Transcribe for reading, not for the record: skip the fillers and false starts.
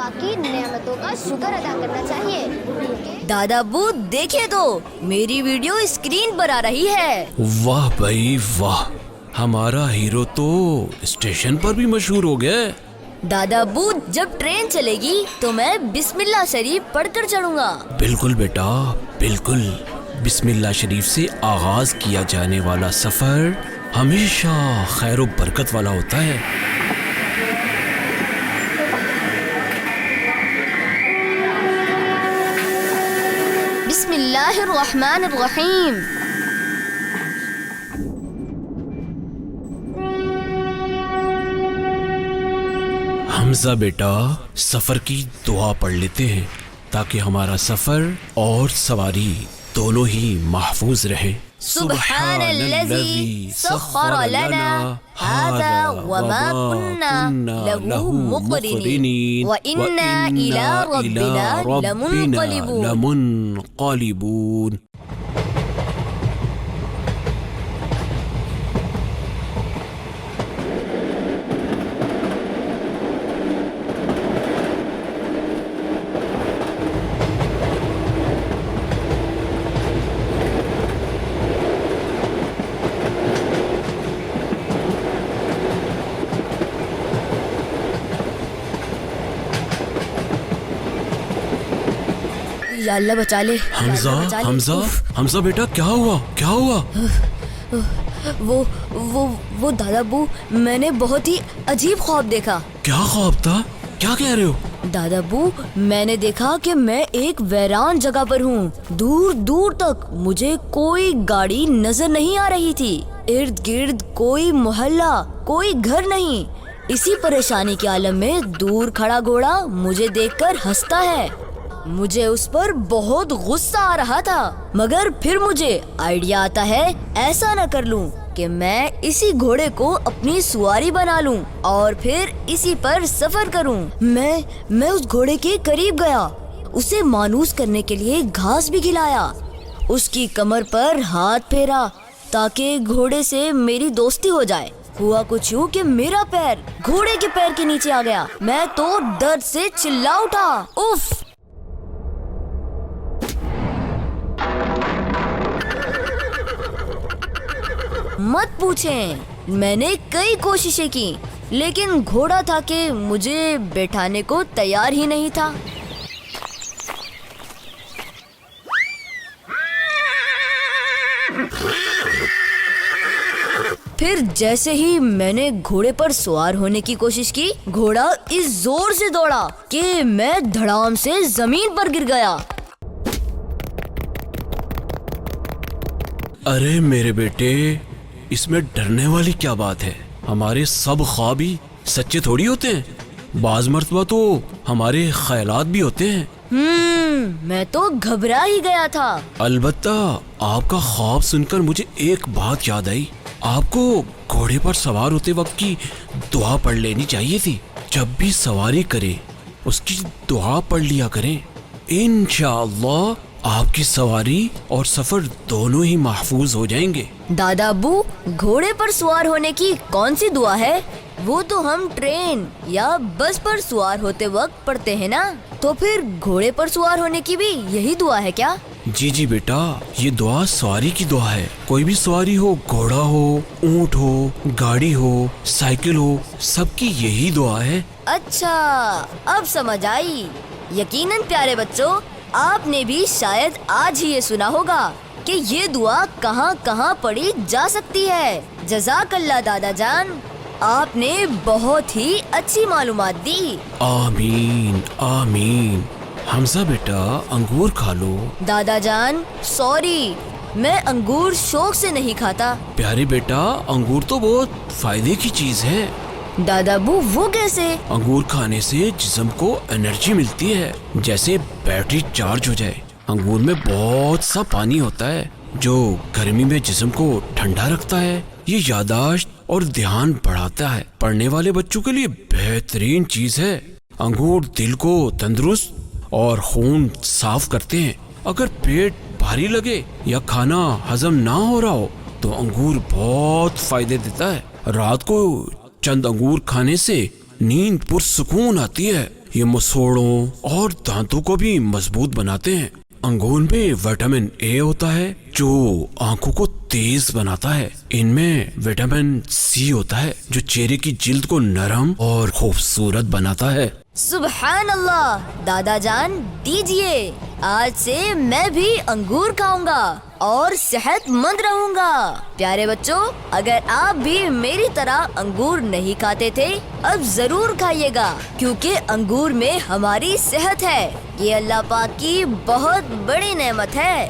पाक की नेमतों का शुक्र अदा करना चाहिए। दादा अब्बू देखिए तो मेरी वीडियो स्क्रीन पर आ रही है। वाह भाई वाह, हमारा हीरो तो स्टेशन पर भी मशहूर हो गया है। दादा अब्बू जब ट्रेन चलेगी तो मैं बिस्मिल्लाह शरीफ पढ़कर चढ़ूंगा। बिल्कुल बेटा बिल्कुल, बिस्मिल्लाह शरीफ से आगाज किया जाने वाला सफर हमेशा खैर और बरकत वाला होता है। बिस्मिल्लाहिर्रहमानिर्रहीम। हमजा बेटा सफर की दुआ पढ़ लेते हैं ताकि हमारा सफर और सवारी दोनों ही महफूज रहे। सुब्हानल्लज़ी सख्खर लना हाज़ा वमा कुन्ना लहू मुक़रिनीन व इन्ना इला रब्बिना लमुनक़लिबून। या अल्लाह बचा ले। हमजा हमजा हमजा बेटा क्या हुआ क्या हुआ? वो दादा अब्बू मैंने बहुत ही अजीब ख्वाब देखा। क्या ख्वाब था, क्या कह रहे हो? दादा अब्बू मैंने देखा कि मैं एक वीरान जगह पर हूँ। दूर दूर तक मुझे कोई गाड़ी नजर नहीं आ रही थी। इर्द गिर्द कोई मोहल्ला कोई घर नहीं। इसी परेशानी के आलम में दूर खड़ा घोड़ा मुझे देखकर हंसता है। मुझे उस पर बहुत गुस्सा आ रहा था, मगर फिर मुझे आइडिया आता है ऐसा न कर लूं कि मैं इसी घोड़े को अपनी सवारी बना लूं और फिर इसी पर सफर करूं। मैं उस घोड़े के करीब गया, उसे मानूस करने के लिए घास भी खिलाया, उसकी कमर पर हाथ फेरा ताकि घोड़े से मेरी दोस्ती हो जाए। हुआ कुछ यूं कि मेरा पैर घोड़े के पैर के नीचे आ गया। मैं तो दर्द से चिल्ला उठा। उफ! मत पूछें, मैंने कई कोशिशें की लेकिन घोड़ा था कि मुझे बैठाने को तैयार ही नहीं था। फिर जैसे ही मैंने घोड़े पर सवार होने की कोशिश की, घोड़ा इस जोर से दौड़ा कि मैं धड़ाम से जमीन पर गिर गया। अरे मेरे बेटे, इसमें डरने वाली क्या बात है? हमारे सब ख्वाब ही सच्चे थोड़ी होते हैं। बाज मर्तबा तो हमारे ख्यालात भी होते हैं। मैं तो घबरा ही गया था। अलबत्ता आपका ख्वाब सुनकर मुझे एक बात याद आई। आपको घोड़े पर सवार होते वक्त की दुआ पढ़ लेनी चाहिए थी। जब भी सवारी करें उसकी दुआ पढ़ लिया करें। इंशाअल्लाह आपकी सवारी और सफर दोनों ही महफूज हो जाएंगे। दादा अब्बू घोड़े पर सवार होने की कौन सी दुआ है? वो तो हम ट्रेन या बस पर सवार होते वक्त पढ़ते हैं ना, तो फिर घोड़े पर सवार होने की भी यही दुआ है क्या? जी जी बेटा, ये दुआ सवारी की दुआ है। कोई भी सवारी हो, घोड़ा हो, ऊंट हो, गाड़ी हो, साइकिल हो, सबकी यही दुआ है। अच्छा, अब समझ आई। यकीनन प्यारे बच्चों, आपने भी शायद आज ही ये सुना होगा कि ये दुआ कहाँ कहाँ पढ़ी जा सकती है। जज़ाकल्लाह दादा जान, आपने बहुत ही अच्छी मालूमात दी। आमीन आमीन। हमजा बेटा अंगूर खा लो। दादा जान सॉरी, मैं अंगूर शौक से नहीं खाता। प्यारे बेटा, अंगूर तो बहुत फायदे की चीज है। दादा अब्बू वो कैसे? अंगूर खाने से जिस्म को एनर्जी मिलती है, जैसे बैटरी चार्ज हो जाए। अंगूर में बहुत सा पानी होता है जो गर्मी में जिस्म को ठंडा रखता है। ये यादाश्त और ध्यान बढ़ाता है। पढ़ने वाले बच्चों के लिए बेहतरीन चीज है। अंगूर दिल को तंदुरुस्त और खून साफ करते हैं। अगर पेट भारी लगे या खाना हजम ना हो रहा हो तो अंगूर बहुत फायदे देता है। रात को चंद अंगूर खाने से नींद पुरसुकून आती है। یہ مسوڑوں اور دانتوں کو بھی مضبوط بناتے ہیں۔ انگور میں وٹامن اے ہوتا ہے جو آنکھوں کو تیز بناتا ہے۔ ان میں وٹامن سی ہوتا ہے جو چہرے کی جلد کو نرم اور خوبصورت بناتا ہے۔ سبحان اللہ، دادا جان دیجئے، آج سے میں بھی انگور کھاؤں گا اور صحت مند رہوں گا۔ پیارے بچوں، اگر آپ بھی میری طرح انگور نہیں کھاتے تھے اب ضرور کھائیے گا، کیونکہ انگور میں ہماری صحت ہے۔ یہ اللہ پاک کی بہت بڑی نعمت ہے۔